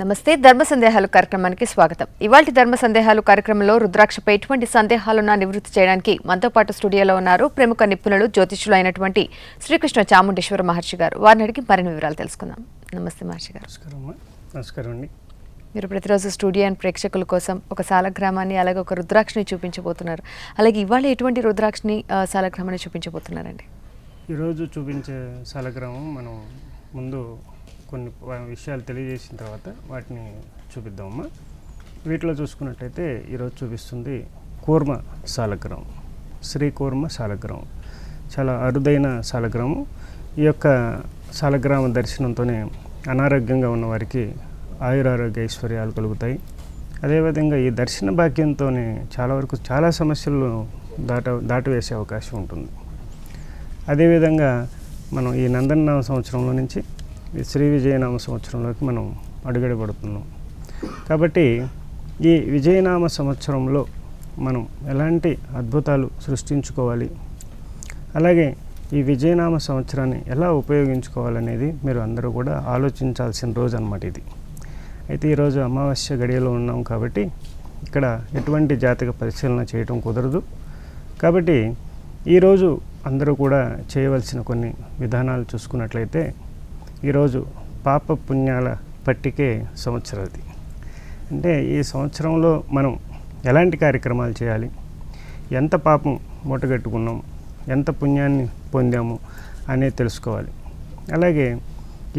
నమస్తే ధర్మ సందేహాలు కార్యక్రమానికి స్వాగతం. ఇవాల్టి ధర్మ సందేహాలు కార్యక్రమంలో రుద్రాక్షపై ఎటువంటి సందేహాలున్నా నివృత్తి చేయడానికి మనతో పాటు స్టూడియోలో ఉన్నారు ప్రముఖ నిపుణులు జ్యోతిష్యులు అయినటువంటి శ్రీకృష్ణ చాముండేశ్వర మహర్షి గారు. వారిని అడిగి మరిన్ని వివరాలు తెలుసుకుందాం. నమస్తే మహర్షి గారు. నమస్కారం అండి. మీరు ప్రతిరోజు స్టూడియో అండ్ ప్రేక్షకుల కోసం ఒక సాలగ్రామాన్ని అలాగే ఒక రుద్రాక్షని చూపించబోతున్నారు. అలాగే ఇవాళ ఎటువంటి రుద్రాక్షని సాలగ్రామాన్ని చూపించబోతున్నారండి? ఈరోజు చూపించే సాలగ్రామం మనం ముందు కొన్ని విషయాలు తెలియజేసిన తర్వాత వాటిని చూపిద్దామమ్మా. వీటిలో చూసుకున్నట్టయితే ఈరోజు చూపిస్తుంది కూర్మ సాలగ్రామం, శ్రీ కూర్మ సాలగ్రామం. చాలా అరుదైన సాలగ్రామం. ఈ యొక్క సాలగ్రామ దర్శనంతోనే అనారోగ్యంగా ఉన్న వారికి ఆయురారోగ్య ఐశ్వర్యాలు కలుగుతాయి. అదేవిధంగా ఈ దర్శన భాగ్యంతోనే చాలా సమస్యలు దాటివేసే అవకాశం ఉంటుంది. అదేవిధంగా మనం ఈ నందననామ సంవత్సరంలో నుంచి ఈ శ్రీ విజయనామ సంవత్సరంలోకి మనం అడుగుపడుతున్నాం. కాబట్టి ఈ విజయనామ సంవత్సరంలో మనం ఎలాంటి అద్భుతాలు సృష్టించుకోవాలి, అలాగే ఈ విజయనామ సంవత్సరాన్ని ఎలా ఉపయోగించుకోవాలనేది మీరు అందరూ కూడా ఆలోచించాల్సిన రోజు అన్నమాట ఇది. అయితే ఈరోజు అమావాస్య గడియలో ఉన్నాం కాబట్టి ఇక్కడ ఎటువంటి జాతక పరిశీలన చేయటం కుదరదు. కాబట్టి ఈరోజు అందరూ కూడా చేయవలసిన కొన్ని విధానాలు చూసుకున్నట్లయితే, ఈరోజు పాప పుణ్యాల పట్టికే సంవత్సరాది. అంటే ఈ సంవత్సరంలో మనం ఎలాంటి కార్యక్రమాలు చేయాలి, ఎంత పాపం మూటగట్టుకున్నాం, ఎంత పుణ్యాన్ని పొందాము అనేది తెలుసుకోవాలి. అలాగే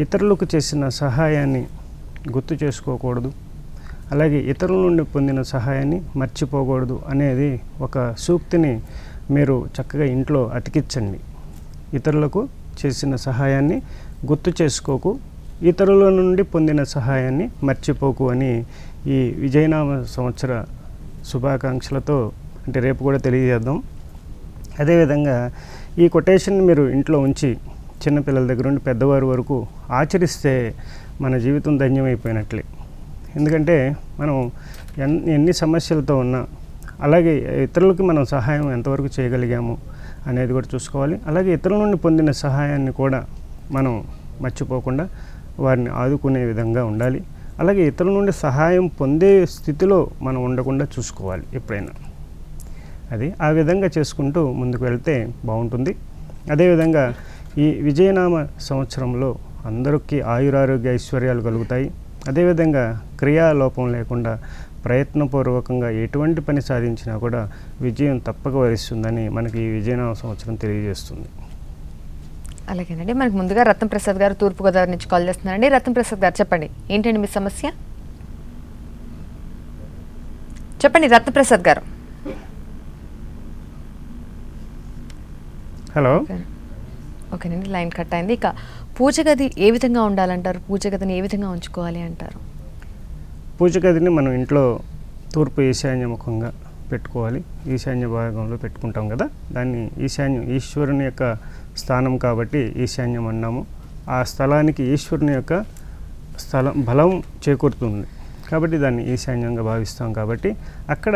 ఇతరులకు చేసిన సహాయాన్ని గుర్తు చేసుకోకూడదు, అలాగే ఇతరుల నుండి పొందిన సహాయాన్ని మర్చిపోకూడదు అనేది ఒక సూక్తిని మీరు చక్కగా ఇంట్లో అతికించండి. ఇతరులకు చేసిన సహాయాన్ని గుర్తు చేసుకోకు, ఇతరుల నుండి పొందిన సహాయాన్ని మర్చిపోకు అని ఈ విజయనామ సంవత్సర శుభాకాంక్షలతో అంటే రేపు కూడా తెలియజేద్దాం. అదేవిధంగా ఈ కొటేషన్ మీరు ఇంట్లో ఉంచి చిన్నపిల్లల దగ్గర నుండి పెద్దవారి వరకు ఆచరిస్తే మన జీవితం ధన్యమైపోయినట్లే. ఎందుకంటే మనం ఎన్ని సమస్యలతో ఉన్నా, అలాగే ఇతరులకి మనం సహాయం ఎంతవరకు చేయగలిగాము అనేది కూడా చూసుకోవాలి. అలాగే ఇతరుల నుండి పొందిన సహాయాన్ని కూడా మనం మర్చిపోకుండా వారిని ఆదుకునే విధంగా ఉండాలి. అలాగే ఇతరుల నుండి సహాయం పొందే స్థితిలో మనం ఉండకుండా చూసుకోవాలి ఎప్పుడైనా. అది ఆ విధంగా చేసుకుంటూ ముందుకు వెళ్తే బాగుంటుంది. అదేవిధంగా ఈ విజయనామ సంవత్సరంలో అందరికీ ఆయురారోగ్య ఐశ్వర్యాలు కలుగుతాయి. అదేవిధంగా క్రియాలోపం లేకుండా ప్రయత్నపూర్వకంగా ఎటువంటి పని సాధించినా కూడా విజయం తప్పక వరిస్తుందని మనకి ఈ విజయనామ సంవత్సరం తెలియజేస్తుంది. అలాగేనండి. మనకు ముందుగా రత్నప్రసాద్ గారు తూర్పుగోదావరి నుంచి కాల్ చేస్తున్నారండి. రత్నప్రసాద్ గారు చెప్పండి, ఏంటండి మీ సమస్య? చెప్పండి రత్నప్రసాద్ గారు. హలో. ఓకేనండి, లైన్ కట్ అయింది. ఇక పూజ గది ఏ విధంగా ఉండాలంటారు? పూజ గదిని ఏ విధంగా ఉంచుకోవాలి అంటారు? పూజ గదిని మనం ఇంట్లో తూర్పు ఈశాన్య ముఖంగా పెట్టుకోవాలి. ఈశాన్య భాగంలో పెట్టుకుంటాం కదా, దాన్ని ఈశాన్యం ఈశ్వరుని యొక్క స్థానం కాబట్టి ఈశాన్యం అన్నాము. ఆ స్థలానికి ఈశ్వరుని యొక్క బలం చేకూరుతుంది కాబట్టి దాన్ని ఈశాన్యంగా భావిస్తాం. కాబట్టి అక్కడ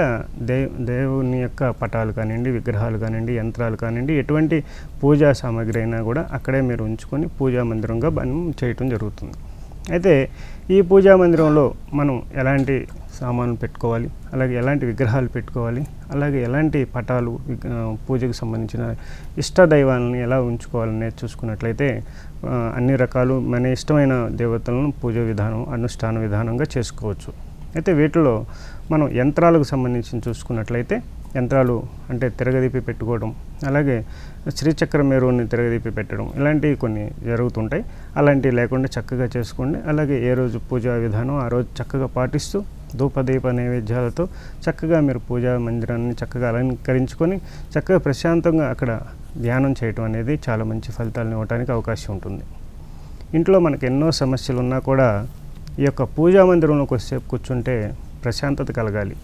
దేవుని యొక్క పటాలు కానివ్వండి, విగ్రహాలు కానివ్వండి, యంత్రాలు కానివ్వండి, ఎటువంటి పూజా సామాగ్రి అయినా కూడా అక్కడే మీరు ఉంచుకొని పూజా మందిరంగా మనం చేయటం జరుగుతుంది. అయితే ఈ పూజా మందిరంలో మనం ఎలాంటి సామాన్లు పెట్టుకోవాలి, అలాగే ఎలాంటి విగ్రహాలు పెట్టుకోవాలి, అలాగే ఎలాంటి పటాలు పూజకు సంబంధించిన ఇష్ట దైవాలని ఎలా ఉంచుకోవాలనేది చూసుకున్నట్లయితే అన్ని రకాలు మన ఇష్టమైన దేవతలను పూజ విధానం అనుష్ఠాన విధానంగా చేసుకోవచ్చు. అయితే వీటిలో మనం యంత్రాలకు సంబంధించి చూసుకున్నట్లయితే యంత్రాలు అంటే తిరగదీపి పెట్టుకోవడం, అలాగే శ్రీచక్ర మేరుని తిరగదీపి పెట్టడం, ఇలాంటివి కొన్ని జరుగుతుంటాయి. అలాంటివి లేకుండా చక్కగా చేసుకోండి. అలాగే ఏ రోజు పూజా విధానం ఆ రోజు చక్కగా పాటిస్తూ ధూపదీప నైవేద్యాలతో చక్కగా మీరు పూజా మందిరాన్ని చక్కగా అలంకరించుకొని చక్కగా ప్రశాంతంగా అక్కడ ధ్యానం చేయటం అనేది చాలా మంచి ఫలితాలను ఇవ్వడానికి అవకాశం ఉంటుంది. ఇంట్లో మనకు ఎన్నో సమస్యలు ఉన్నా కూడా ఈ యొక్క పూజా మందిరంలో కొద్దిసేపు కూర్చుంటే ప్రశాంతత కలగాలి.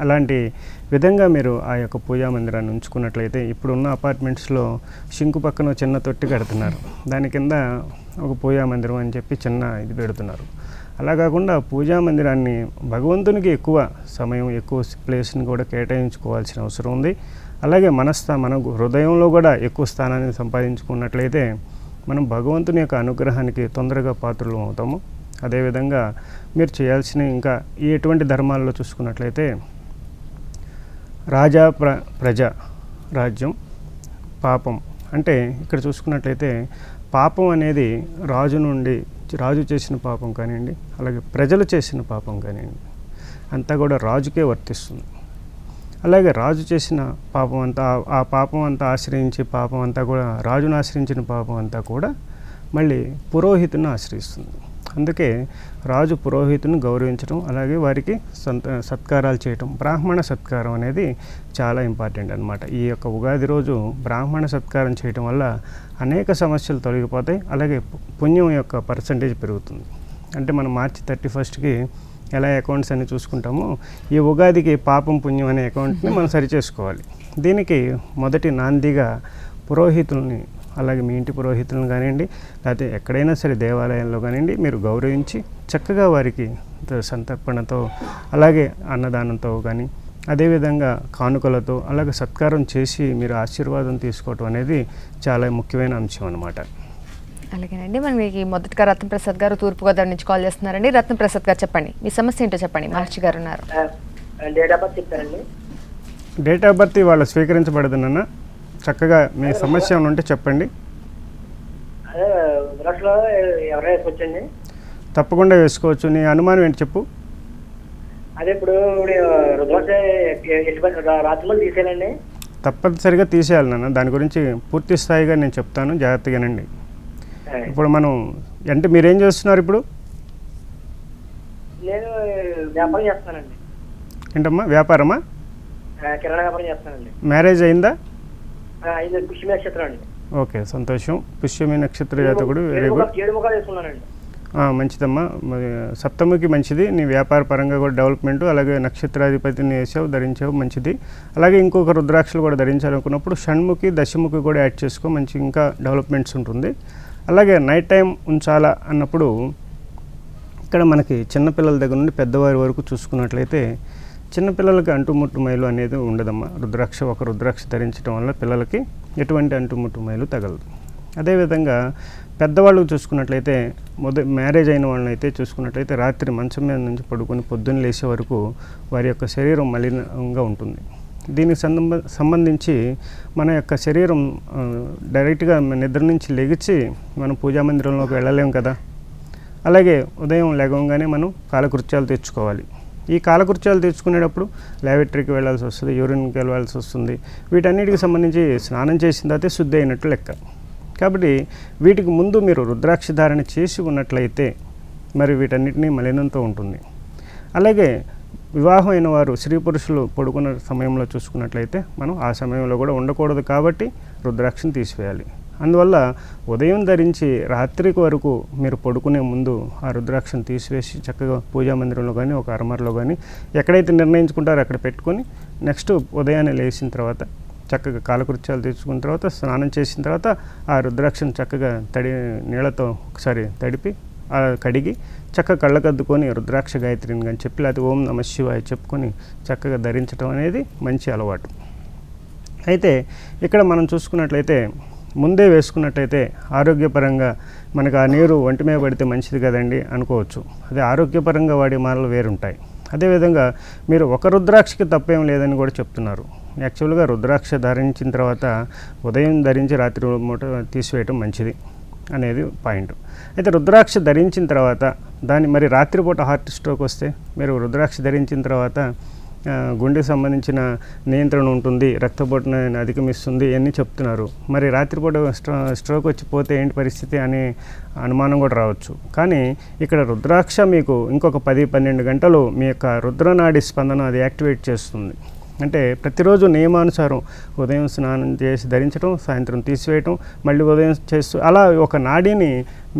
అలాంటి విధంగా మీరు ఆ యొక్క పూజా మందిరాన్ని ఉంచుకున్నట్లయితే, ఇప్పుడున్న అపార్ట్మెంట్స్లో షింకు పక్కన చిన్న తొట్టి కడుతున్నారు, దాని కింద ఒక పూజా మందిరం అని చెప్పి చిన్న ఇది పెడుతున్నారు. అలా కాకుండా పూజా మందిరాన్ని భగవంతునికి ఎక్కువ సమయం ఎక్కువ ప్లేస్ని కూడా కేటాయించుకోవాల్సిన అవసరం ఉంది. అలాగే మన హృదయంలో కూడా ఎక్కువ స్థానాన్ని సంపాదించుకున్నట్లయితే మనం భగవంతుని యొక్క అనుగ్రహానికి తొందరగా పాత్రలు అవుతాము. అదేవిధంగా మీరు చేయాల్సిన ఇంకా ఎటువంటి ధర్మాల్లో చూసుకున్నట్లయితే రాజా ప్రజ రాజ్యం పాపం. అంటే ఇక్కడ చూసుకున్నట్లయితే పాపం అనేది రాజు చేసిన పాపం కానివ్వండి, అలాగే ప్రజలు చేసిన పాపం కానివ్వండి, అంతా కూడా రాజుకే వర్తిస్తుంది. అలాగే రాజు చేసిన పాపం అంతా, ఆ పాపం అంతా ఆశ్రయించి పాపం అంతా కూడా, రాజును ఆశ్రయించిన పాపం అంతా కూడా మళ్ళీ పురోహితుని ఆశ్రయిస్తుంది. అందుకే రాజు పురోహితుని గౌరవించడం, అలాగే వారికి సత్కారాలు చేయటం, బ్రాహ్మణ సత్కారం అనేది చాలా ఇంపార్టెంట్ అన్నమాట. ఈ యొక్క ఉగాది రోజు బ్రాహ్మణ సత్కారం చేయటం వల్ల అనేక సమస్యలు తొలగిపోతాయి, అలాగే పుణ్యం యొక్క పర్సంటేజ్ పెరుగుతుంది. అంటే మనం మార్చి 31కి ఎలా అకౌంట్స్ అన్ని చూసుకుంటామో, ఈ ఉగాదికి పాపం పుణ్యం అనే అకౌంట్ని మనం సరిచేసుకోవాలి. దీనికి మొదటి నాందిగా పురోహితుల్ని, అలాగే మీ ఇంటి పురోహితులను కానివ్వండి, లేకపోతే ఎక్కడైనా సరే దేవాలయంలో కానివ్వండి, మీరు గౌరవించి చక్కగా వారికి సంతర్పణతో, అలాగే అన్నదానంతో కానీ, అదేవిధంగా కానుకలతో అలాగే సత్కారం చేసి మీరు ఆశీర్వాదం తీసుకోవటం అనేది చాలా ముఖ్యమైన అంశం అన్నమాట. అలాగేనండి. మనకి మొదటిగా రత్నప్రసాద్ గారు తూర్పుగోదావరి నుంచి కాల్ చేస్తున్నారండి. రత్నప్రసాద్ గారు చెప్పండి, మీ సమస్య ఏంటో చెప్పండి. మహర్షి గారు ఉన్నారు. డేట్ ఆఫ్ బర్త్ చెప్తారండి. డేట్ ఆఫ్ బర్త్ ఇవాళ స్వీకరించబడదు నాన్న. చక్కగా మీ సమస్య ఏమైనా ఉంటే చెప్పండి. అదే రుద్రాక్షలో ఎవరైనా వేసుకోవచ్చండి? తప్పకుండా వేసుకోవచ్చు. నీ అనుమానం ఏంటి చెప్పు. అదే ఇప్పుడు రుద్రాక్ష రాత్రి తీసేయాలండి? తప్పనిసరిగా తీసేయాలి నాన్న. దాని గురించి పూర్తి స్థాయిగా నేను చెప్తాను, జాగ్రత్తగానండి. ఇప్పుడు మనం అంటే మీరేం చేస్తున్నారు ఇప్పుడు? నేను వ్యాపారం చేస్తానండి. ఏంటమ్మా, వ్యాపారమా? కిరాణా వ్యాపారం చేస్తానండి. మ్యారేజ్ అయిందా? ఇది పుష్యమి నక్షత్రం అండి. ఓకే, సంతోషం. పుష్యమి నక్షత్ర జాతకుడు, వెరీ గుడ్. 7 ముఖాలు వేసుకున్నానండి. మంచిదమ్మా. సప్తమికి మంచిది. నీ వ్యాపార పరంగా కూడా డెవలప్మెంట్, అలాగే నక్షత్రాధిపతిని వేసావు, ధరించావు, మంచిది. అలాగే ఇంకొక రుద్రాక్షలు కూడా ధరించాలనుకున్నప్పుడు షణ్ముఖి, దశముఖి కూడా యాడ్ చేసుకో, మంచి ఇంకా డెవలప్మెంట్స్ ఉంటుంది. అలాగే నైట్ టైం ఉంచాలా అన్నప్పుడు ఇక్కడ మనకి చిన్నపిల్లల దగ్గర నుండి పెద్దవారి వరకు చూసుకున్నట్లయితే చిన్నపిల్లలకి అంటుముట్టు మైలు అనేది ఉండదమ్మా. ఒక రుద్రాక్ష ధరించడం వల్ల పిల్లలకి ఎటువంటి అంటుముట్టు మైలు తగలదు. అదేవిధంగా పెద్దవాళ్ళు చూసుకున్నట్లయితే మ్యారేజ్ అయిన వాళ్ళని అయితే చూసుకున్నట్లయితే రాత్రి మంచం మీద నుంచి పడుకొని పొద్దున్న లేచే వరకు వారి యొక్క శరీరం మలినంగా ఉంటుంది. దీనికి సంబంధించి మన యొక్క శరీరం డైరెక్ట్గా నిద్ర నుంచి లెగిచి మనం పూజా మందిరంలోకి వెళ్ళలేము కదా. అలాగే ఉదయం లేవగానే మనం కాలకృత్యాలు తెచ్చుకోవాలి. ఈ కాలకృత్యాలు తెచ్చుకునేటప్పుడు ల్యాబరేటరీకి వెళ్ళాల్సి వస్తుంది, యూరిన్కి వెళ్ళాల్సి వస్తుంది. వీటన్నిటికి సంబంధించి స్నానం చేసిన తర్వాత శుద్ధి అయినట్టు లెక్క. కాబట్టి వీటికి ముందు మీరు రుద్రాక్ష ధారణ చేసి ఉన్నట్లయితే మరి వీటన్నిటినీ మలినంతో ఉంటుంది. అలాగే వివాహం అయిన వారు, స్త్రీ పురుషులు పడుకున్న సమయంలో చూసుకున్నట్లయితే మనం ఆ సమయంలో కూడా ఉండకూడదు, కాబట్టి రుద్రాక్షను తీసివేయాలి. అందువల్ల ఉదయం ధరించి రాత్రికి వరకు మీరు పడుకునే ముందు ఆ రుద్రాక్షను తీసివేసి చక్కగా పూజా మందిరంలో కానీ ఒక అరమరలో కానీ ఎక్కడైతే నిర్ణయించుకుంటారో అక్కడ పెట్టుకొని నెక్స్ట్ ఉదయాన్నే లేచిన తర్వాత చక్కగా కాలకృత్యాలు తెచ్చుకున్న తర్వాత స్నానం చేసిన తర్వాత ఆ రుద్రాక్షను చక్కగా నీళ్ళతో ఒకసారి తడిపి కడిగి చక్కగా కళ్ళకద్దుకొని రుద్రాక్ష గాయత్రిని కానీ చెప్పి, లేకపోతే ఓం నమః శివాయ చెప్పుకొని చక్కగా ధరించడం అనేది మంచి అలవాటు. అయితే ఇక్కడ మనం చూసుకున్నట్లయితే ముందే వేసుకున్నట్టయితే ఆరోగ్యపరంగా మనకు ఆ నీరు ఒంటి మీద పడితే మంచిది కదండి అనుకోవచ్చు. అదే ఆరోగ్యపరంగా వాడే మాలలు వేరుంటాయి. అదేవిధంగా మీరు ఒక రుద్రాక్షకి తప్పేం లేదని కూడా చెప్తున్నారు. యాక్చువల్గా రుద్రాక్ష ధరించిన తర్వాత ఉదయం ధరించి రాత్రి మూట తీసివేయటం మంచిది అనేది పాయింట్. అయితే రుద్రాక్ష ధరించిన తర్వాత మరి రాత్రిపూట హార్ట్ స్ట్రోక్ వస్తే మీరు రుద్రాక్ష ధరించిన తర్వాత గుండెకి సంబంధించిన నియంత్రణ ఉంటుంది, రక్తపోటును అధిగమిస్తుంది ఇవన్నీ చెప్తున్నారు. మరి రాత్రిపూట స్ట్రోక్ వచ్చి పోతే ఏంటి పరిస్థితి అనే అనుమానం కూడా రావచ్చు. కానీ ఇక్కడ రుద్రాక్ష మీకు ఇంకొక 10-12 గంటలు మీ యొక్క రుద్రనాడి స్పందన అది యాక్టివేట్ చేస్తుంది. అంటే ప్రతిరోజు నియమానుసారం ఉదయం స్నానం చేసి ధరించడం, సాయంత్రం తీసివేయటం, మళ్ళీ ఉదయం చేస్తూ అలా ఒక నాడీని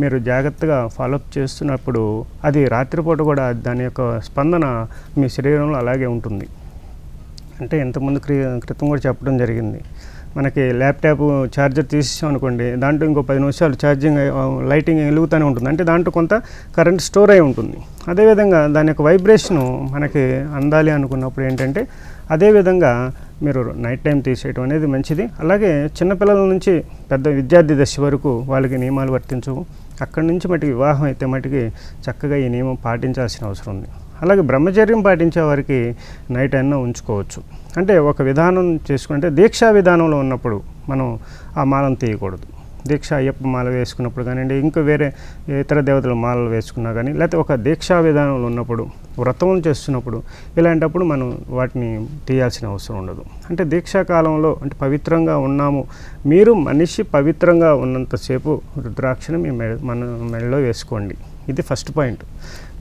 మీరు జాగ్రత్తగా ఫాలోఅప్ చేస్తున్నప్పుడు అది రాత్రిపూట కూడా దాని యొక్క స్పందన మీ శరీరంలో అలాగే ఉంటుంది. అంటే ఇంతకుముందు క్రితం కూడా చెప్పడం జరిగింది. మనకి ల్యాప్టాప్ ఛార్జర్ తీసేసాం అనుకోండి, దాంట్లో ఇంకో 10 నిమిషాలు ఛార్జింగ్ లైటింగ్ వెలుగుతూనే ఉంటుంది. అంటే దాంట్లో కొంత కరెంట్ స్టోర్ అయి ఉంటుంది. అదేవిధంగా దాని యొక్క వైబ్రేషను మనకి అందాలి అనుకున్నప్పుడు ఏంటంటే అదేవిధంగా మీరు నైట్ టైం తీసేయడం అనేది మంచిది. అలాగే చిన్నపిల్లల నుంచి పెద్ద విద్యార్థి దశ వరకు వాళ్ళకి నియమాలు వర్తించవు. అక్కడి నుంచి మటుకు వివాహం అయితే మటుకి చక్కగా ఈ నియమం పాటించాల్సిన అవసరం ఉంది. అలాగే బ్రహ్మచర్యం పాటించే వారికి నైట్ అయినా ఉంచుకోవచ్చు. అంటే ఒక విధానం చేసుకుంటే దీక్షా విధానంలో ఉన్నప్పుడు మనం ఆ మాలను తీయకూడదు. దీక్ష అయ్యప్ప మాల వేసుకున్నప్పుడు కానివ్వండి, ఇంకా వేరే ఇతర దేవతల మాలలు వేసుకున్నా కానీ, లేకపోతే ఒక దీక్షా విధానంలో ఉన్నప్పుడు, వ్రతం చేస్తున్నప్పుడు, ఇలాంటప్పుడు మనం వాటిని తీయాల్సిన అవసరం ఉండదు. అంటే దీక్షా కాలంలో అంటే పవిత్రంగా ఉన్నాము, మీరు మనిషి పవిత్రంగా ఉన్నంతసేపు రుద్రాక్షని మీ మన మెడలో వేసుకోండి. ఇది ఫస్ట్ పాయింట్.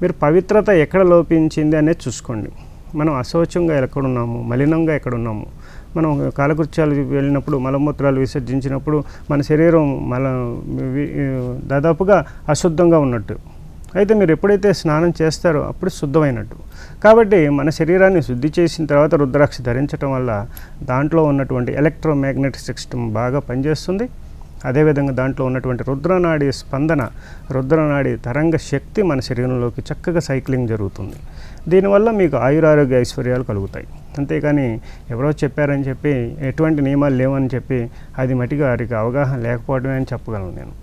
మీరు పవిత్రత ఎక్కడ లోపించింది అనేది చూసుకోండి. మనం అశౌచంగా ఎక్కడున్నాము, మలినంగా ఎక్కడున్నాము, మనం కాలకృత్యాలు వెళ్ళినప్పుడు, మలమూత్రాలు విసర్జించినప్పుడు మన శరీరం దాదాపుగా అశుద్ధంగా ఉన్నట్టు. అయితే మీరు ఎప్పుడైతే స్నానం చేస్తారో అప్పుడు శుద్ధమైనట్టు. కాబట్టి మన శరీరాన్ని శుద్ధి చేసిన తర్వాత రుద్రాక్ష ధరించడం వల్ల దాంట్లో ఉన్నటువంటి ఎలక్ట్రోమాగ్నెటిక్ సిస్టమ్ బాగా పనిచేస్తుంది. అదేవిధంగా దాంట్లో ఉన్నటువంటి రుద్రనాడి స్పందన, రుద్రనాడి తరంగ శక్తి మన శరీరంలోకి చక్కగా సైక్లింగ్ జరుగుతుంది. దీనివల్ల మీకు ఆయురారోగ్య ఐశ్వర్యాలు కలుగుతాయి. అంతేకాని ఎవరో చెప్పారని చెప్పి, ఎటువంటి నియమాలు లేవని చెప్పి అది మట్టిగా వారికి అవగాహన లేకపోవడమే అని చెప్పగలను నేను.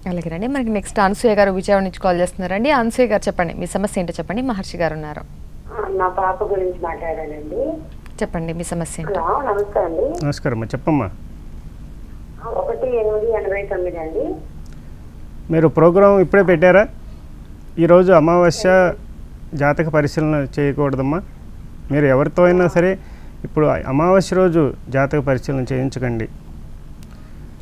అలాగేనండి. మనకి నెక్స్ట్ అనసూయ గారు విజయవాడ నుంచి కాల్ చేస్తున్నారండి. అనసూయ గారు చెప్పండి, మీ సమస్య ఏంటో చెప్పండి. మహర్షి గారు ఉన్నారు. నా పాప గురించి మాట్లాడాలండి. చెప్పండి మీ సమస్య ఏంటో. నమస్తే అండి. నమస్కారం అమ్మా, చెప్పమ్మా. 1889 అండి. మీరు ప్రోగ్రాం ఇప్పుడే పెట్టారా? ఈరోజు అమావాస్య, జాతక పరిశీలన చేయకూడదమ్మా. మీరు ఎవరితో అయినా సరే ఇప్పుడు అమావాస్య రోజు జాతక పరిశీలన చేయించకండి.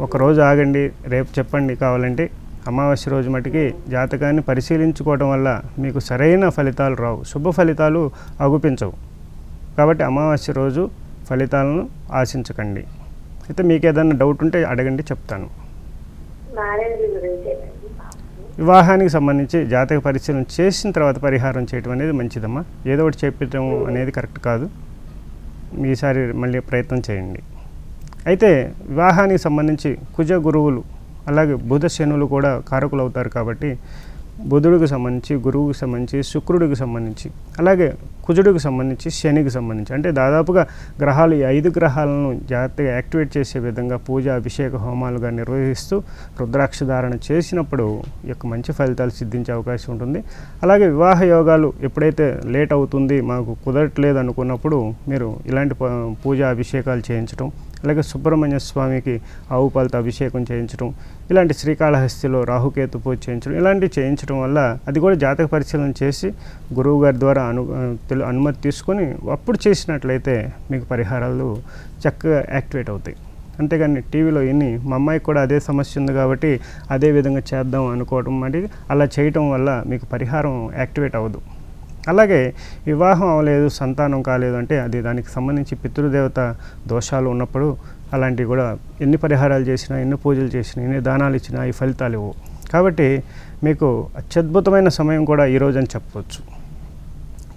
ఒకరోజు ఆగండి, రేపు చెప్పండి కావాలంటే. అమావాస్య రోజు మటుకి జాతకాన్ని పరిశీలించుకోవడం వల్ల మీకు సరైన ఫలితాలు రావు, శుభ ఫలితాలు అగుపించవు. కాబట్టి అమావాస్య రోజు ఫలితాలను ఆశించకండి. అయితే మీకు ఏదైనా డౌట్ ఉంటే అడగండి, చెప్తాను. వివాహానికి సంబంధించి జాతక పరిశీలన చేసిన తర్వాత పరిహారం చేయటం అనేది మంచిదమ్మా. ఏదో ఒకటి చెప్పడం అనేది కరెక్ట్ కాదు. ఈసారి మళ్ళీ ప్రయత్నం చేయండి. అయితే వివాహానికి సంబంధించి కుజ గురువులు అలాగే బుధ శనులు కూడా కారకులు అవుతారు. కాబట్టి బుధుడికి సంబంధించి, గురువుకి సంబంధించి, శుక్రుడికి సంబంధించి, అలాగే కుజుడికి సంబంధించి, శనికి సంబంధించి, అంటే దాదాపుగా గ్రహాలు ఈ 5 గ్రహాలను జాగ్రత్తగా యాక్టివేట్ చేసే విధంగా పూజ, అభిషేక హోమాలుగా నిర్వహిస్తూ రుద్రాక్ష ధారణ చేసినప్పుడు యొక్క మంచి ఫలితాలు సిద్ధించే అవకాశం ఉంటుంది. అలాగే వివాహ యోగాలు ఎప్పుడైతే లేట్ అవుతుంది, మాకు కుదరట్లేదు అనుకున్నప్పుడు మీరు ఇలాంటి పూజ అభిషేకాలు చేయించడం, అలాగే సుబ్రహ్మణ్య స్వామికి ఆవు పాలతో అభిషేకం చేయించడం, ఇలాంటి శ్రీకాళహస్తిలో రాహుకేతు పూజ చేయించడం, ఇలాంటివి చేయించడం వల్ల అది కూడా జాతక పరిశీలన చేసి గురువు గారి ద్వారా అనుమతి తీసుకొని అప్పుడు చేసినట్లయితే మీకు పరిహారాలు చక్కగా యాక్టివేట్ అవుతాయి. అంతేగాని టీవీలో ఎన్ని మా అమ్మాయికి కూడా అదే సమస్య ఉంది కాబట్టి అదే విధంగా చేద్దాం అనుకోవడం మరి అలా చేయటం వల్ల మీకు పరిహారం యాక్టివేట్ అవ్వదు. అలాగే వివాహం అవ్వలేదు, సంతానం కాలేదు అంటే అది దానికి సంబంధించి పితృదేవత దోషాలు ఉన్నప్పుడు అలాంటివి కూడా ఎన్ని పరిహారాలు చేసినా, ఎన్ని పూజలు చేసినా, ఎన్ని దానాలు ఇచ్చినా ఈ ఫలితాలు ఇవ్వవు. కాబట్టి మీకు అత్యద్భుతమైన సమయం కూడా ఈరోజు అని చెప్పవచ్చు.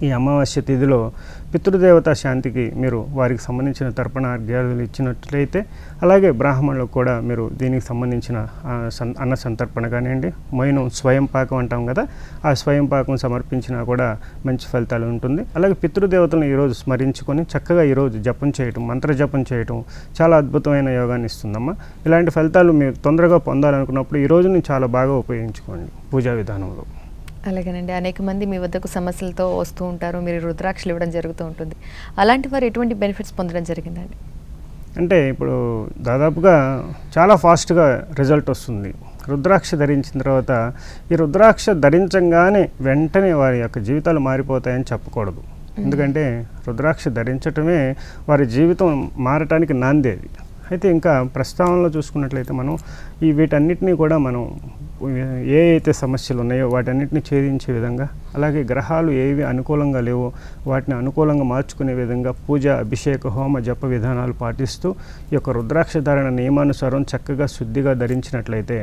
ఈ అమావాస్య తిథిలో పితృదేవత శాంతికి మీరు వారికి సంబంధించిన తర్పణ అర్ఘ్యాలు ఇచ్చినట్లయితే, అలాగే బ్రాహ్మణులకు కూడా మీరు దీనికి సంబంధించిన అన్న సంతర్పణ కానివ్వండి, మొయినం స్వయం పాకం అంటాం కదా, ఆ స్వయం పాకం సమర్పించినా కూడా మంచి ఫలితాలు ఉంటుంది. అలాగే పితృదేవతలను ఈరోజు స్మరించుకొని చక్కగా ఈరోజు జపం చేయటం, మంత్ర జపం చేయటం చాలా అద్భుతమైన యోగాన్ని ఇస్తుందమ్మా. ఇలాంటి ఫలితాలు మీరు తొందరగా పొందాలనుకున్నప్పుడు ఈ రోజుని చాలా బాగా ఉపయోగించుకోండి పూజా విధానంలో. అలాగేనండి. అనేక మంది మీ వద్దకు సమస్యలతో వస్తూ ఉంటారు, మీరు రుద్రాక్షలు ఇవ్వడం జరుగుతూ ఉంటుంది. అలాంటి వారు ఎటువంటి బెనిఫిట్స్ పొందడం జరిగిందండి? అంటే ఇప్పుడు దాదాపుగా చాలా ఫాస్ట్గా రిజల్ట్ వస్తుంది. రుద్రాక్ష ధరించిన తర్వాత ఈ రుద్రాక్ష ధరించగానే వెంటనే వారి యొక్క జీవితాలు మారిపోతాయని చెప్పకూడదు. ఎందుకంటే రుద్రాక్ష ధరించటమే వారి జీవితం మారటానికి నాందేది. అయితే ఇంకా ప్రస్తావనలో చూసుకున్నట్లయితే మనం వీటన్నిటినీ కూడా మనం ఏ అయితే సమస్యలు ఉన్నాయో వాటన్నిటిని ఛేదించే విధంగా, అలాగే గ్రహాలు ఏవి అనుకూలంగా లేవో వాటిని అనుకూలంగా మార్చుకునే విధంగా పూజ, అభిషేక, హోమ, జప విధానాలు పాటిస్తూ ఈ యొక్క రుద్రాక్ష ధారణ నియమానుసారం చక్కగా శుద్ధిగా ధరించినట్లయితే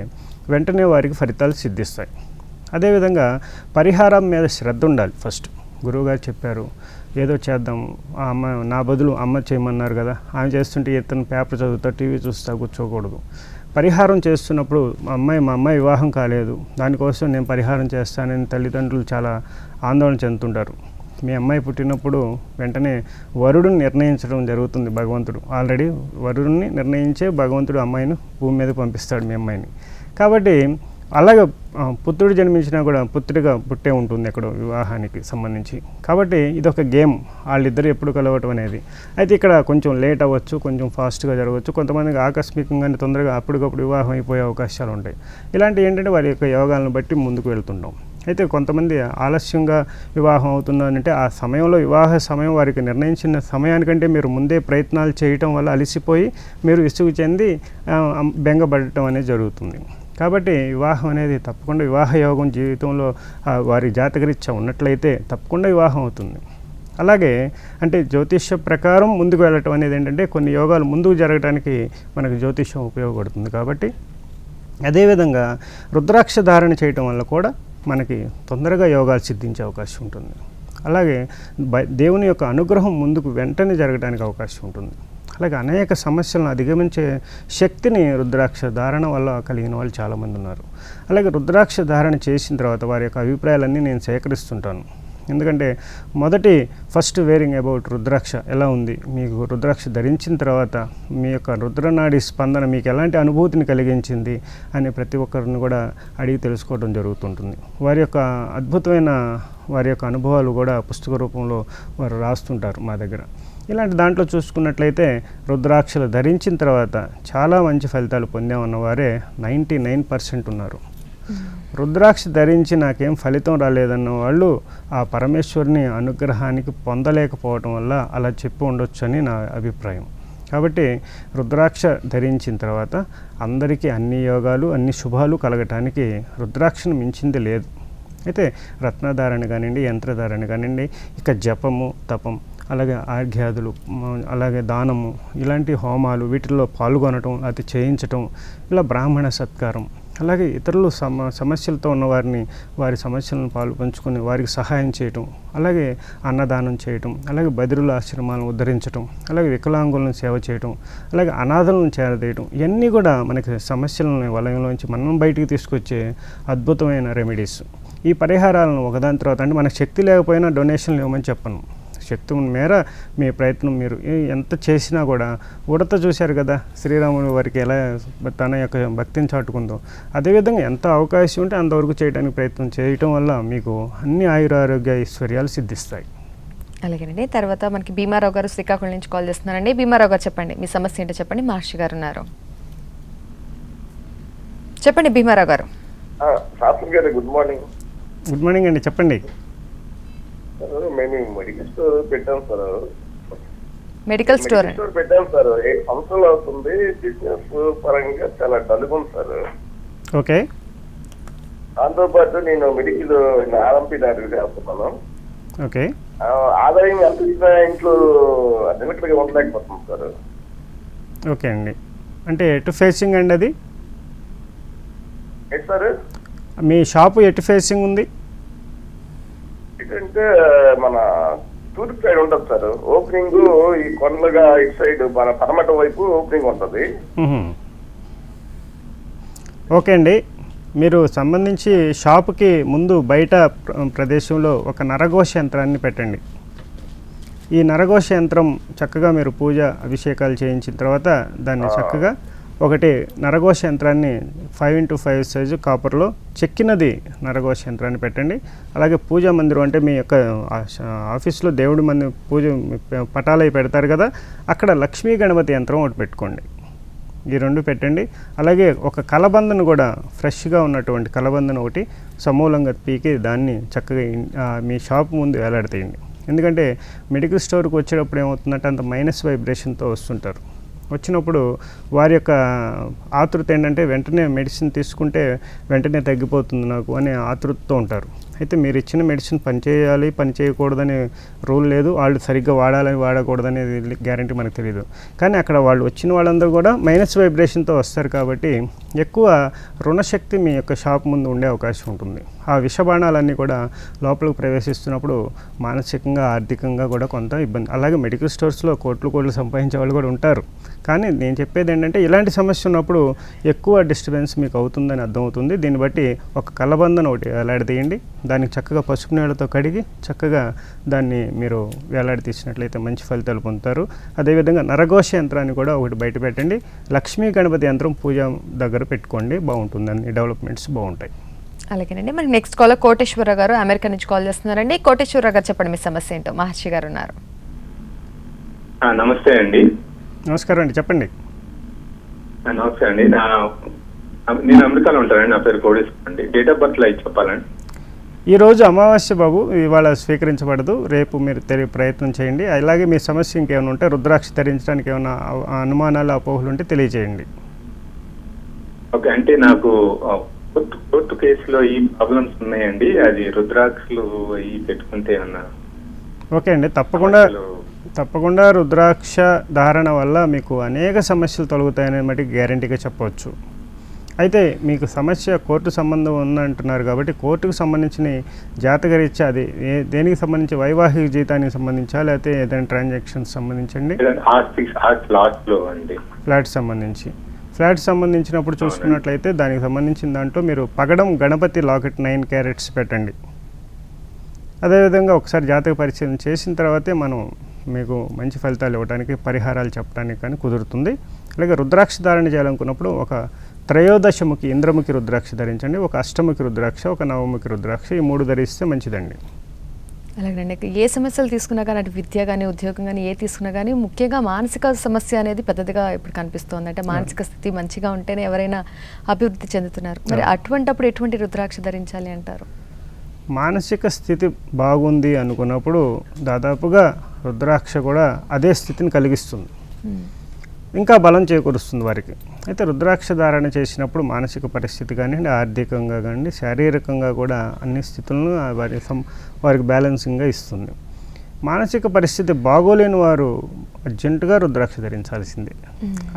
వెంటనే వారికి ఫలితాలు సిద్ధిస్తాయి. అదేవిధంగా పరిహారం మీద శ్రద్ధ ఉండాలి. ఫస్ట్ గురువుగారు చెప్పారు ఏదో చేద్దాం, అమ్మ నా బదులు అమ్మ చేయమన్నారు కదా, ఆమె చేస్తుంటే ఇతను పేపర్ చదువుతా, టీవీ చూస్తా కూర్చోకూడదు. పరిహారం చేస్తున్నప్పుడు మా అమ్మాయి వివాహం కాలేదు, దానికోసం నేను పరిహారం చేస్తానని తల్లిదండ్రులు చాలా ఆందోళన చెందుతుంటారు. మీ అమ్మాయి పుట్టినప్పుడు వెంటనే వరుడిని నిర్ణయించడం జరుగుతుంది భగవంతుడు. ఆల్రెడీ వరుడిని నిర్ణయించే భగవంతుడు అమ్మాయిని భూమి మీద పంపిస్తాడు మీ అమ్మాయిని. కాబట్టి అలాగే పుత్రుడు జన్మించినా కూడా పుత్రిగా పుట్టే ఉంటుంది ఎక్కడో వివాహానికి సంబంధించి. కాబట్టి ఇది ఒక గేమ్, వాళ్ళిద్దరు ఎప్పుడు కలవటం అనేది. అయితే ఇక్కడ కొంచెం లేట్ అవ్వచ్చు, కొంచెం ఫాస్ట్గా జరగవచ్చు, కొంతమందికి ఆకస్మికంగానే తొందరగా అప్పటికప్పుడు వివాహం అయిపోయే అవకాశాలు ఉంటాయి. ఇలాంటివి ఏంటంటే వారి యొక్క యోగాలను బట్టి ముందుకు వెళ్తుంటాం. అయితే కొంతమంది ఆలస్యంగా వివాహం అవుతుందంటే ఆ సమయంలో వివాహ సమయం వారికి నిర్ణయించిన సమయానికంటే మీరు ముందే ప్రయత్నాలు చేయటం వల్ల అలసిపోయి మీరు విసుగు చెంది బెంగపడటం అనేది జరుగుతుంది. కాబట్టి వివాహం అనేది తప్పకుండా వివాహ యోగం జీవితంలో వారి జాతకరీత్యా ఉన్నట్లయితే తప్పకుండా వివాహం అవుతుంది. అలాగే అంటే జ్యోతిష్య ప్రకారం ముందుకు వెళ్ళటం అనేది ఏంటంటే కొన్ని యోగాలు ముందుకు జరగడానికి మనకు జ్యోతిష్యం ఉపయోగపడుతుంది. కాబట్టి అదేవిధంగా రుద్రాక్ష ధారణ చేయటం వల్ల కూడా మనకి తొందరగా యోగాలు సిద్ధించే అవకాశం ఉంటుంది. అలాగే దేవుని యొక్క అనుగ్రహం ముందుకు వెంటనే జరగడానికి అవకాశం ఉంటుంది. అలాగే అనేక సమస్యలను అధిగమించే శక్తిని రుద్రాక్ష ధారణ వల్ల కలిగిన వాళ్ళు చాలామంది ఉన్నారు. అలాగే రుద్రాక్ష ధారణ చేసిన తర్వాత వారి యొక్క అభిప్రాయాలన్నీ నేను సేకరిస్తుంటాను. ఎందుకంటే ఫస్ట్ వేరింగ్ అబౌట్ రుద్రాక్ష ఎలా ఉంది, మీకు రుద్రాక్ష ధరించిన తర్వాత మీ యొక్క రుద్రనాడి స్పందన మీకు ఎలాంటి అనుభూతిని కలిగించింది అని ప్రతి ఒక్కరిని కూడా అడిగి తెలుసుకోవడం జరుగుతుంటుంది. వారి యొక్క అద్భుతమైన వారి యొక్క అనుభవాలు కూడా పుస్తక రూపంలో వారు రాస్తుంటారు మా దగ్గర. ఇలాంటి దాంట్లో చూసుకున్నట్లయితే రుద్రాక్షలు ధరించిన తర్వాత చాలా మంచి ఫలితాలు పొందామన్న వారే 99% ఉన్నారు. రుద్రాక్ష ధరించి నాకేం ఫలితం రాలేదన్న వాళ్ళు ఆ పరమేశ్వరుని అనుగ్రహానికి పొందలేకపోవటం వల్ల అలా చెప్పి ఉండొచ్చు అని నా అభిప్రాయం. కాబట్టి రుద్రాక్ష ధరించిన తర్వాత అందరికీ అన్ని యోగాలు అన్ని శుభాలు కలగటానికి రుద్రాక్షను మించింది లేదు. అయితే రత్నధారణ కానివ్వండి, యంత్రధారణ కానివ్వండి, ఇక జపము, తపం, అలాగే ఆర్ఘ్యాదులు, అలాగే దానము, ఇలాంటి హోమాలు వీటిల్లో పాల్గొనటం, అది చేయించటం, ఇలా బ్రాహ్మణ సత్కారం, అలాగే ఇతరులు సమస్యలతో ఉన్న వారిని వారి సమస్యలను పంచుకొని వారికి సహాయం చేయటం, అలాగే అన్నదానం చేయటం, అలాగే బదిరుల ఆశ్రమాలను ఉద్ధరించటం, అలాగే వికలాంగులను సేవ చేయటం, అలాగే అనాథలను చేరదీయటం, ఇవన్నీ కూడా మనకి సమస్యలను వలయంలోంచి మనం బయటికి తీసుకొచ్చే అద్భుతమైన రెమెడీస్. ఈ పరిహారాలను ఒకదాని తర్వాత అంటే మనకు శక్తి లేకపోయినా డొనేషన్లు ఇవ్వమని చెప్పను. శక్తి మేర మీ ప్రయత్నం మీరు ఎంత చేసినా కూడా ఉడత చూశారు కదా శ్రీరాముడు వారికి ఎలా తన యొక్క భక్తిని చాటుకుందో, అదేవిధంగా ఎంత అవకాశం ఉంటే అంతవరకు చేయడానికి ప్రయత్నం చేయటం వల్ల మీకు అన్ని ఆయురారోగ్య ఐశ్వర్యాలు సిద్ధిస్తాయి. అలాగేనండి. తర్వాత మనకి భీమారావు గారు శ్రీకాకుళం నుంచి కాల్ చేస్తున్నారండి. భీమారావు గారు చెప్పండి, మీ సమస్య ఏంటో చెప్పండి. మహర్షి గారు ఉన్నారు, చెప్పండి భీమారావు గారు. Good morning. గుడ్ మార్నింగ్ అండి, చెప్పండి. మేము మెడికల్ స్టోర్ పెట్టాం సార్. మెడికల్ స్టోర్ పెట్టాం సార్. 8 సంవత్సరాలు అవుతుంది. బిజినెస్ పరంగా చాలా డల్గుంది సార్. ఓకే. దాంతోపాటు నేను మెడికల్ ఆర్ఎంపీ డాక్టర్ చేస్తున్నాను. ఓకే. ఆదాయం ఎంత ఇచ్చినా ఇంట్లో లిమిటెడ్ గా ఉండలేకపోతుంది సార్. ఓకే అండి. అంటే ఎటు ఫేసింగ్ అండి అది? ఏంటి సార్? మీ షాపు ఎటు ఫేసింగ్ ఉంది? అంటే మన తూర్పు సైడ్ ఉంటుంది సార్. ఓపెనింగ్ ఈ కొండలుగా ఇటు సైడ్ మన పరమట వైపు ఓపెనింగ్ ఉంటుంది. ఓకే అండి. మీరు సంబంధించి షాపుకి ముందు బయట ప్రదేశంలో ఒక నరఘోష యంత్రాన్ని పెట్టండి. ఈ నరఘోష యంత్రం చక్కగా మీరు పూజ అభిషేకాలు చేయించిన తర్వాత దాన్ని చక్కగా ఒకటి నరఘోష యంత్రాన్ని 5x5 సైజు కాపర్లో చెక్కినది నరఘోష యంత్రాన్ని పెట్టండి. అలాగే పూజా మందిరం అంటే మీ యొక్క ఆఫీస్లో దేవుడి పూజ పటాలై పెడతారు కదా, అక్కడ లక్ష్మీ గణపతి యంత్రం ఒకటి పెట్టుకోండి. ఈ 2 పెట్టండి. అలాగే ఒక కలబందను కూడా ఫ్రెష్గా ఉన్నటువంటి కలబందను ఒకటి సమూలంగా పీకి దాన్ని చక్కగా మీ షాప్ ముందు వేలాడతీయండి. ఎందుకంటే మెడికల్ స్టోర్కి వచ్చేటప్పుడు ఏమవుతుందంటే అంత మైనస్ వైబ్రేషన్తో వస్తుంటారు. వచ్చినప్పుడు వారి యొక్క ఆతృత ఏంటంటే వెంటనే మెడిసిన్ తీసుకుంటే వెంటనే తగ్గిపోతుంది నాకు అనే ఆతృతతో ఉంటారు. అయితే మీరు ఇచ్చిన మెడిసిన్ పనిచేయాలి పని చేయకూడదనే రూల్ లేదు, వాళ్ళు సరిగ్గా వాడాలని వాడకూడదనేది గ్యారంటీ మనకు తెలియదు. కానీ అక్కడ వాళ్ళు వచ్చిన వాళ్ళందరూ కూడా మైనస్ వైబ్రేషన్తో వస్తారు కాబట్టి ఎక్కువ రుణశక్తి మీ యొక్క షాప్ ముందు ఉండే అవకాశం ఉంటుంది. ఆ విషబాణాలన్నీ కూడా లోపలికి ప్రవేశిస్తున్నప్పుడు మానసికంగా ఆర్థికంగా కూడా కొంత ఇబ్బంది. అలాగే మెడికల్ స్టోర్స్లో కోట్లు సంపాదించే వాళ్ళు కూడా ఉంటారు. కానీ నేను చెప్పేది ఏంటంటే ఇలాంటి సమస్య ఉన్నప్పుడు ఎక్కువ డిస్టర్బెన్స్ మీకు అవుతుందని అర్థమవుతుంది. దీన్ని బట్టి ఒక కలబందను ఒకటి వేలాడదీయండి, దానికి చక్కగా పసుపు నీళ్ళతో కడిగి చక్కగా దాన్ని మీరు వేలాడదీసినట్లయితే మంచి ఫలితాలు పొందుతారు. అదేవిధంగా నరఘోష యంత్రాన్ని కూడా ఒకటి బయట పెట్టండి. లక్ష్మీ గణపతి యంత్రం పూజ దగ్గర పెట్టుకోండి, బాగుంటుంది. అన్ని డెవలప్మెంట్స్ బాగుంటాయి. అలాగేనండి. మరి నెక్స్ట్ కాల్ కోటేశ్వరరావు గారు అమెరికా నుంచి కాల్ చేస్తున్నారండి. కోటేశ్వరరావు గారు చెప్పండి మీ సమస్య ఏంటో. మహర్షి గారు ఉన్నారు. నమస్తే అండి. నమస్కారం అండి, చెప్పండి. నమస్తే అండి. నేను అమెరికాలో ఉంటానండి. నా పేరు కోటేశ్వర అండి. డేట్ ఆఫ్ బర్త్ లైక్ చెప్పాలండి. ఈరోజు అమావాస్య బాబు, ఇవాళ స్వీకరించబడదు. రేపు మీరు ప్రయత్నం చేయండి. అలాగే మీ సమస్య ఇంకేమైనా ఉంటే రుద్రాక్ష ధరించడానికి ఏమైనా అనుమానాలు అపోహలు ఉంటే తెలియజేయండి. ఓకే, అంటే నాకు కోర్టు కేసులో ఈ ప్రాబ్లమ్స్ ఉన్నాయండి. అది రుద్రాక్షలు ఈ పెట్టుకుంటే ఏమన్నా? ఓకే అండి, తప్పకుండా రుద్రాక్ష ధారణ వల్ల మీకు అనేక సమస్యలు తొలగుతాయనే మట్టి గ్యారంటీగా చెప్పవచ్చు. అయితే మీకు సమస్య కోర్టు సంబంధం ఉందంటున్నారు కాబట్టి కోర్టుకు సంబంధించిన జాతకరీత్యా అది దేనికి సంబంధించి వైవాహిక జీవితానికి సంబంధించా లేకపోతే ఏదైనా ట్రాన్సాక్షన్స్ సంబంధించండి? ఫ్లాట్ సంబంధించినప్పుడు చూసుకున్నట్లయితే దానికి సంబంధించిన దాంట్లో మీరు పగడం గణపతి లాకెట్ 9 క్యారెట్స్ పెట్టండి. అదేవిధంగా ఒకసారి జాతక పరిశీలన చేసిన తర్వాతే మనం మీకు మంచి ఫలితాలు ఇవ్వడానికి పరిహారాలు చెప్పడానికి కానీ కుదురుతుంది. అలాగే రుద్రాక్ష ధారణ చేయాలనుకున్నప్పుడు ఒక త్రయోదశముఖి ఇంద్రముఖి రుద్రాక్ష ధరించండి, ఒక అష్టముఖి రుద్రాక్ష, ఒక నవముఖి రుద్రాక్ష, ఈ 3 ధరిస్తే మంచిదండి. అలాగండి. ఏ సమస్యలు తీసుకున్నా కానీ అటు విద్య కానీ ఉద్యోగం కానీ ఏ తీసుకున్నా కానీ ముఖ్యంగా మానసిక సమస్య అనేది పెద్దదిగా ఇప్పుడు కనిపిస్తోంది. అంటే మానసిక స్థితి మంచిగా ఉంటేనే ఎవరైనా అభివృద్ధి చెందుతున్నారు. మరి అటువంటప్పుడు ఎటువంటి రుద్రాక్ష ధరించాలి అంటారు? మానసిక స్థితి బాగుంది అనుకున్నప్పుడు దాదాపుగా రుద్రాక్ష కూడా అదే స్థితిని కలిగిస్తుంది, ఇంకా బలం చేకూరుస్తుంది వారికి. అయితే రుద్రాక్ష ధారణ చేసినప్పుడు మానసిక పరిస్థితి కానివ్వండి, ఆర్థికంగా కానివ్వండి, శారీరకంగా కూడా అన్ని స్థితులను వారికి బ్యాలెన్సింగ్గా ఇస్తుంది. మానసిక పరిస్థితి బాగోలేని వారు అర్జెంటుగా రుద్రాక్ష ధరించాల్సిందే.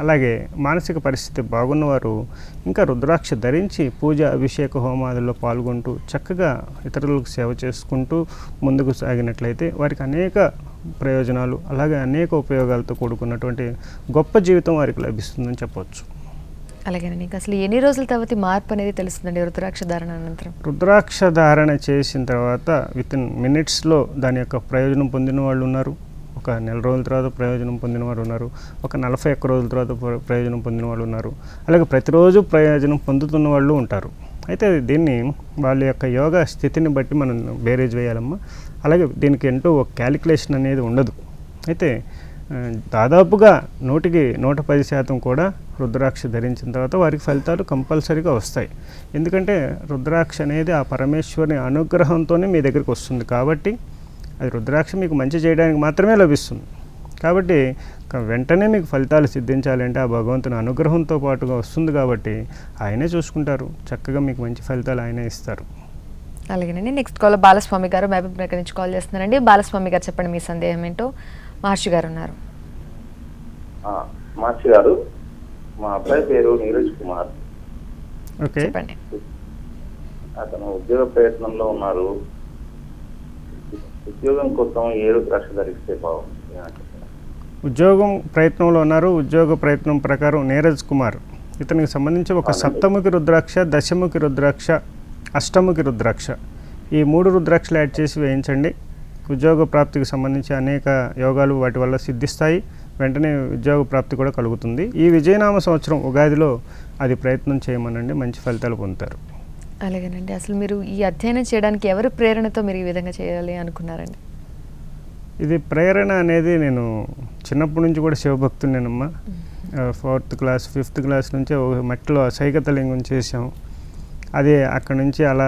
అలాగే మానసిక పరిస్థితి బాగున్నవారు ఇంకా రుద్రాక్ష ధరించి పూజ అభిషేక హోమాదుల్లో పాల్గొంటూ చక్కగా ఇతరులకు సేవ చేసుకుంటూ ముందుకు సాగినట్లయితే వారికి అనేక ప్రయోజనాలు అలాగే అనేక ఉపయోగాలతో కూడుకున్నటువంటి గొప్ప జీవితం వారికి లభిస్తుందని చెప్పవచ్చు. అలాగేనండి. ఇంకా అసలు ఎన్ని రోజుల తర్వాత మార్పు అనేది తెలుస్తుందండి రుద్రాక్ష ధారణ అనంతరం? రుద్రాక్ష ధారణ చేసిన తర్వాత వితిన్ మినిట్స్లో దాని యొక్క ప్రయోజనం పొందిన వాళ్ళు ఉన్నారు, ఒక నెల రోజుల తర్వాత ప్రయోజనం పొందిన వారు ఉన్నారు, ఒక 41 రోజుల తర్వాత ప్రయోజనం పొందిన వాళ్ళు ఉన్నారు, అలాగే ప్రతిరోజు ప్రయోజనం పొందుతున్న వాళ్ళు ఉంటారు. అయితే దీన్ని వాళ్ళ యొక్క యోగా స్థితిని బట్టి మనం బేరేజ్ వేయాలమ్మా. అలాగే దీనికి ఎంతో ఒక క్యాలిక్యులేషన్ అనేది ఉండదు. అయితే దాదాపుగా 110% కూడా రుద్రాక్ష ధరించిన తర్వాత వారికి ఫలితాలు కంపల్సరీగా వస్తాయి. ఎందుకంటే రుద్రాక్ష అనేది ఆ పరమేశ్వరుని అనుగ్రహంతోనే మీ దగ్గరికి వస్తుంది కాబట్టి అది రుద్రాక్ష మీకు మంచి చేయడానికి మాత్రమే లభిస్తుంది. కాబట్టి వెంటనే మీకు ఫలితాలు సిద్ధించాలంటే ఆ భగవంతుని అనుగ్రహంతో పాటుగా వస్తుంది కాబట్టి ఆయనే చూసుకుంటారు, చక్కగా మీకు మంచి ఫలితాలు ఆయనే ఇస్తారు. అలాగేనండి. నెక్స్ట్ కాల్ బాలస్వామి గారు మహబూబ్ నగర్ నుంచి కాల్ చేస్తున్నారండి. బాలస్వామి గారు చెప్పండి మీ సందేహం ఏంటో. మహర్షి గారు ఉన్నారు. మహర్షి గారు, మా అబ్బాయి పేరు నీరజ్ కుమార్. ఓకే, చెప్పండి. అతను ఉద్యోగ ప్రయత్నంలో ఉన్నారు. ఉద్యోగం కోసం ఏ రుద్రాక్ష ధరిస్తే బాగుంది? ఉద్యోగం ప్రయత్నంలో ఉన్నారు. ఉద్యోగ ప్రయత్నం ప్రకారం నీరజ్ కుమార్ ఇతనికి సంబంధించి ఒక సప్తముఖి రుద్రాక్ష, దశముఖి రుద్రాక్ష, అష్టముఖి రుద్రాక్ష, ఈ 3 రుద్రాక్షలు యాడ్ చేసి వేయించండి. ఉద్యోగ ప్రాప్తికి సంబంధించి అనేక యోగాలు వాటి వల్ల సిద్ధిస్తాయి. వెంటనే ఉద్యోగ ప్రాప్తి కూడా కలుగుతుంది. ఈ విజయనామ సంవత్సరం ఉగాదిలో అది ప్రయత్నం చేయమనండి, మంచి ఫలితాలు పొందుతారు. అలాగేనండి. అసలు మీరు ఈ అధ్యయనం చేయడానికి ఎవరి ప్రేరణతో మీరు ఈ విధంగా చేయాలి అనుకున్నారండి? ఇది ప్రేరణ అనేది నేను చిన్నప్పటి నుంచి కూడా శివభక్తునేనమ్మా. 4th క్లాస్ 5th క్లాస్ నుంచే మట్టిలో సైకతలింగం చేసాం. అదే అక్కడ నుంచి అలా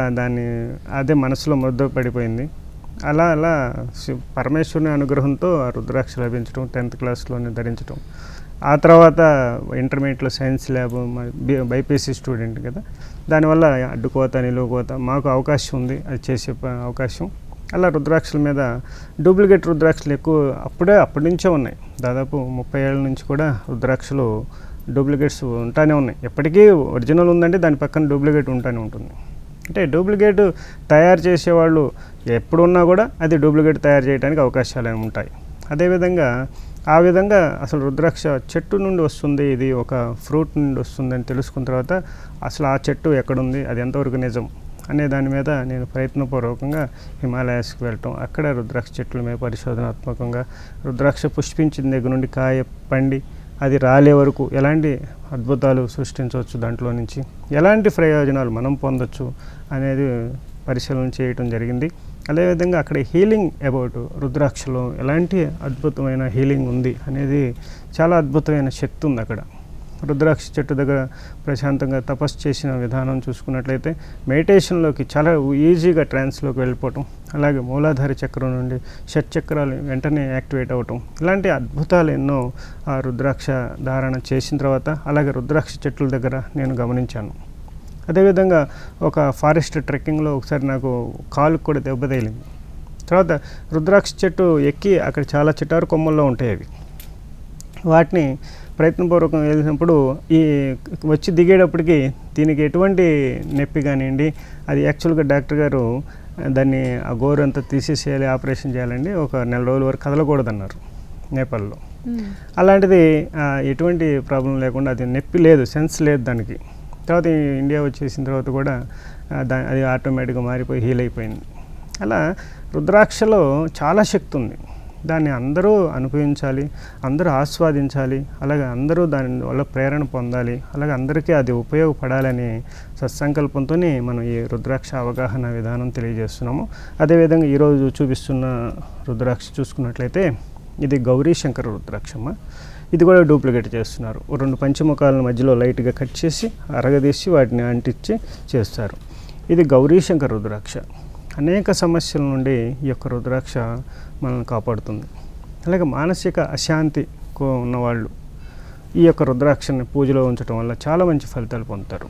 అదే మనసులో ముద్ద పడిపోయింది. అలా అలా పరమేశ్వరుని అనుగ్రహంతో ఆ రుద్రాక్ష లభించడం, 10th క్లాస్లోనే ధరించడం. ఆ తర్వాత ఇంటర్మీడియట్లో సైన్స్ ల్యాబ్, బైపీసీ స్టూడెంట్ కదా, దానివల్ల అడ్డుకోత నిలువుకోత మాకు అవకాశం ఉంది, అది చేసే అవకాశం. అలా రుద్రాక్షల మీద డూప్లికేట్ రుద్రాక్షలు ఎక్కువ అప్పటి నుంచే ఉన్నాయి. దాదాపు 30 ఏళ్ళ నుంచి కూడా రుద్రాక్షలు డూప్లికేట్స్ ఉంటానే ఉన్నాయి. ఎప్పటికీ ఒరిజినల్ ఉందంటే దాని పక్కన డూప్లికేట్ ఉంటానే ఉంటుంది. అంటే డూప్లికేట్ తయారు చేసేవాళ్ళు ఎప్పుడున్నా కూడా అది డూప్లికేట్ తయారు చేయడానికి అవకాశాలు ఉంటాయి. అదేవిధంగా ఆ విధంగా అసలు రుద్రాక్ష చెట్టు నుండి వస్తుంది, ఇది ఒక ఫ్రూట్ నుండి వస్తుంది అని తెలుసుకున్న తర్వాత అసలు ఆ చెట్టు ఎక్కడుంది, అది ఎంతవరకు నిజం అనే దాని మీద నేను ప్రయత్నపూర్వకంగా హిమాలయాస్కి వెళ్ళటం, అక్కడ రుద్రాక్ష చెట్ల మీద పరిశోధనాత్మకంగా రుద్రాక్ష పుష్పించిన దగ్గర నుండి కాయ పండి అది రాలే వరకు ఎలాంటి అద్భుతాలు సృష్టించవచ్చు, దాంట్లో నుంచి ఎలాంటి ప్రయోజనాలు మనం పొందొచ్చు అనేది పరిశీలన చేయటం జరిగింది. అదేవిధంగా అక్కడ హీలింగ్ అబౌట్ రుద్రాక్షలో ఎలాంటి అద్భుతమైన హీలింగ్ ఉంది అనేది చాలా అద్భుతమైన శక్తి ఉంది అక్కడ. రుద్రాక్ష చెట్టు దగ్గర ప్రశాంతంగా తపస్సు చేసిన విధానం చూసుకున్నట్లయితే మెడిటేషన్లోకి చాలా ఈజీగా ట్రాన్స్లోకి వెళ్ళిపోవటం, అలాగే మూలాధార చక్రం నుండి షట్ చక్రాలు వెంటనే యాక్టివేట్ అవ్వటం, ఇలాంటి అద్భుతాలు ఎన్నో ఆ రుద్రాక్ష ధారణ చేసిన తర్వాత అలాగే రుద్రాక్ష చెట్ల దగ్గర నేను గమనించాను. అదేవిధంగా ఒక ఫారెస్ట్ ట్రెక్కింగ్లో ఒకసారి నాకు కాలుకు కూడా దెబ్బ తగిలింది. తర్వాత రుద్రాక్ష చెట్టు ఎక్కి అక్కడ చాలా చిటారు కొమ్మల్లో ఉంటాయి, అవి వాటిని ప్రయత్నపూర్వకం వెళ్ళినప్పుడు ఈ వచ్చి దిగేటప్పటికి దీనికి ఎటువంటి నొప్పి కానివ్వండి, అది యాక్చువల్గా డాక్టర్ గారు దాన్ని ఆ గోరు అంతా తీసేసేయాలి, ఆపరేషన్ చేయాలండి, ఒక 4 రోజుల వరకు కదలకూడదన్నారు నేపాల్లో. అలాంటిది ఎటువంటి ప్రాబ్లం లేకుండా అది నొప్పి లేదు, సెన్స్ లేదు దానికి. తర్వాత ఇండియా వచ్చేసిన తర్వాత కూడా అది ఆటోమేటిక్గా మారిపోయి హీల్ అయిపోయింది. అలా రుద్రాక్షలో చాలా శక్తి ఉంది, దాన్ని అందరూ అనుభవించాలి, అందరూ ఆస్వాదించాలి, అలాగే అందరూ దాని వల్ల ప్రేరణ పొందాలి, అలాగే అందరికీ అది ఉపయోగపడాలని సత్సంకల్పంతో మనం ఈ రుద్రాక్ష అవగాహన విధానం తెలియజేస్తున్నాము. అదేవిధంగా ఈరోజు చూపిస్తున్న రుద్రాక్ష చూసుకున్నట్లయితే ఇది గౌరీ శంకర రుద్రాక్షమ్మ. ఇది కూడా డూప్లికేట్ చేస్తున్నారు. 2 పంచముఖాల మధ్యలో లైట్గా కట్ చేసి అరగదీసి వాటిని అంటించి చేస్తారు. ఇది గౌరీ శంకర రుద్రాక్ష. అనేక సమస్యల నుండి ఈ యొక్క రుద్రాక్ష మనల్ని కాపాడుతుంది. అలాగే మానసిక అశాంతి ఉన్నవాళ్ళు ఈ యొక్క రుద్రాక్షని పూజలో ఉంచడం వల్ల చాలా మంచి ఫలితాలు పొందుతారు.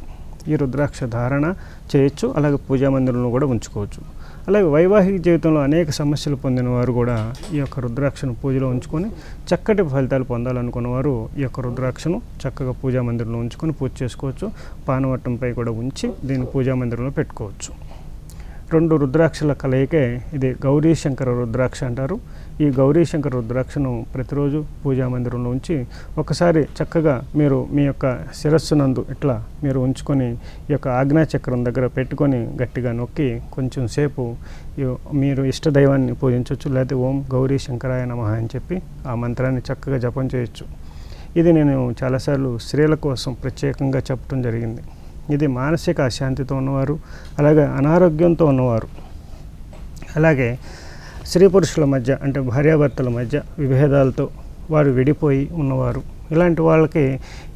ఈ రుద్రాక్ష ధారణ చేయొచ్చు, అలాగే పూజా మందిరంలో కూడా ఉంచుకోవచ్చు. అలాగే వైవాహిక జీవితంలో అనేక సమస్యలు పొందిన వారు కూడా ఈ యొక్క రుద్రాక్షను పూజలో ఉంచుకొని చక్కటి ఫలితాలు పొందాలనుకున్న వారు ఈ యొక్క రుద్రాక్షను చక్కగా పూజా మందిరంలో ఉంచుకొని పూజ చేసుకోవచ్చు. పానవట్టంపై కూడా ఉంచి దీన్ని పూజా మందిరంలో పెట్టుకోవచ్చు. 2 రుద్రాక్షల కలయికే ఇది గౌరీ శంకర రుద్రాక్ష అంటారు. ఈ గౌరీ శంకర రుద్రాక్షను ప్రతిరోజు పూజా మందిరంలో ఉంచి ఒకసారి చక్కగా మీరు మీ యొక్క శిరస్సునందు ఇట్లా మీరు ఉంచుకొని ఈ యొక్క ఆజ్ఞాచక్రం దగ్గర పెట్టుకొని గట్టిగా నొక్కి కొంచెం సేపు మీరు ఇష్టదైవాన్ని పూజించవచ్చు, లేకపోతే ఓం గౌరీ శంకరాయ నమః అని చెప్పి ఆ మంత్రాన్ని చక్కగా జపం చేయొచ్చు. ఇది నేను చాలాసార్లు స్త్రీల కోసం ప్రత్యేకంగా చెప్పడం జరిగింది. ఇది మానసిక అశాంతితో ఉన్నవారు, అలాగే అనారోగ్యంతో ఉన్నవారు, అలాగే స్త్రీ పురుషుల మధ్య అంటే భార్యాభర్తల మధ్య విభేదాలతో వారు విడిపోయి ఉన్నవారు, ఇలాంటి వాళ్ళకి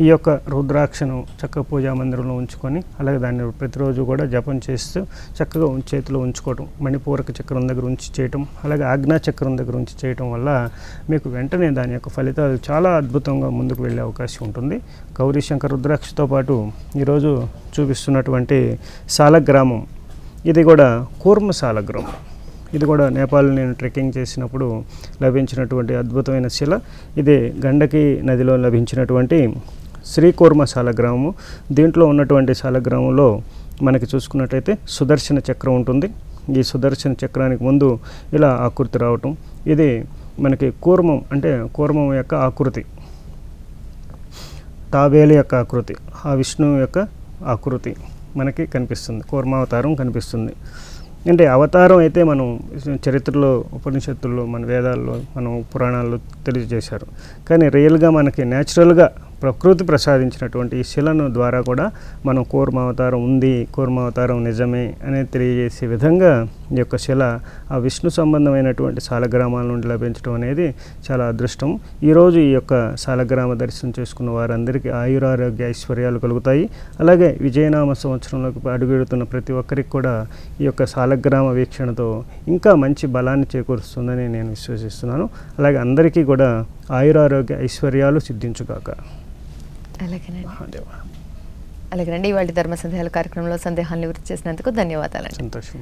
ఈ యొక్క రుద్రాక్షను చక్కగా పూజా మందిరంలో ఉంచుకొని అలాగే దాన్ని ప్రతిరోజు కూడా జపం చేస్తూ చక్కగా చేతిలో ఉంచుకోవటం, మణిపూరక చక్రం దగ్గర ఉంచి చేయటం, అలాగే ఆజ్ఞా చక్రం దగ్గర ఉంచి చేయటం వల్ల మీకు వెంటనే దాని యొక్క ఫలితాలు చాలా అద్భుతంగా ముందుకు వెళ్ళే అవకాశం ఉంటుంది. గౌరీ శంకర రుద్రాక్షతో పాటు ఈరోజు చూపిస్తున్నటువంటి సాలగ్రామం, ఇది కూడా కూర్మ సాలగ్రామం. ఇది కూడా నేపాల్ నేను ట్రెక్కింగ్ చేసినప్పుడు లభించినటువంటి అద్భుతమైన శిల. ఇది గండకి నదిలో లభించినటువంటి శ్రీకూర్మ సాలగ్రామము. దీంట్లో ఉన్నటువంటి సాలగ్రామంలో మనకి చూసుకున్నట్లయితే సుదర్శన చక్రం ఉంటుంది. ఈ సుదర్శన చక్రానికి ముందు ఇలా ఆకృతి రావటం, ఇది మనకి కూర్మం అంటే కూర్మం యొక్క ఆకృతి, తాబేలు యొక్క ఆకృతి, ఆ విష్ణువు యొక్క ఆకృతి మనకి కనిపిస్తుంది, కూర్మావతారం కనిపిస్తుంది. అంటే అవతారం అయితే మనం చరిత్రలో, ఉపనిషత్తుల్లో, మన వేదాల్లో, మనం పురాణాల్లో తెలియజేశారు. కానీ రియల్గా మనకి న్యాచురల్గా ప్రకృతి ప్రసాదించినటువంటి ఈ శిలను ద్వారా కూడా మనం కూర్మావతారం ఉంది, కూర్మావతారం నిజమే అనేది తెలియజేసే విధంగా ఈ యొక్క శిల ఆ విష్ణు సంబంధమైనటువంటి సాలగ్రామాల నుండి లభించడం అనేది చాలా అదృష్టం. ఈరోజు ఈ యొక్క సాలగ్రామ దర్శనం చేసుకున్న వారందరికీ ఆయురారోగ్య ఐశ్వర్యాలు కలుగుతాయి. అలాగే విజయనామ సంవత్సరంలోకి అడుగుడుతున్న ప్రతి ఒక్కరికి కూడా ఈ యొక్క సాలగ్రామ వీక్షణతో ఇంకా మంచి బలాన్ని చేకూరుస్తుందని నేను విశ్వసిస్తున్నాను. అలాగే అందరికీ కూడా ఆయురారోగ్య ఐశ్వర్యాలు సిద్ధించుగాక. అలాగేనండి. ఇవాళ ధర్మ సందేహాల కార్యక్రమంలో సందేహాలు నివృత్తి చేసినందుకు ధన్యవాదాలండి. సంతోషం.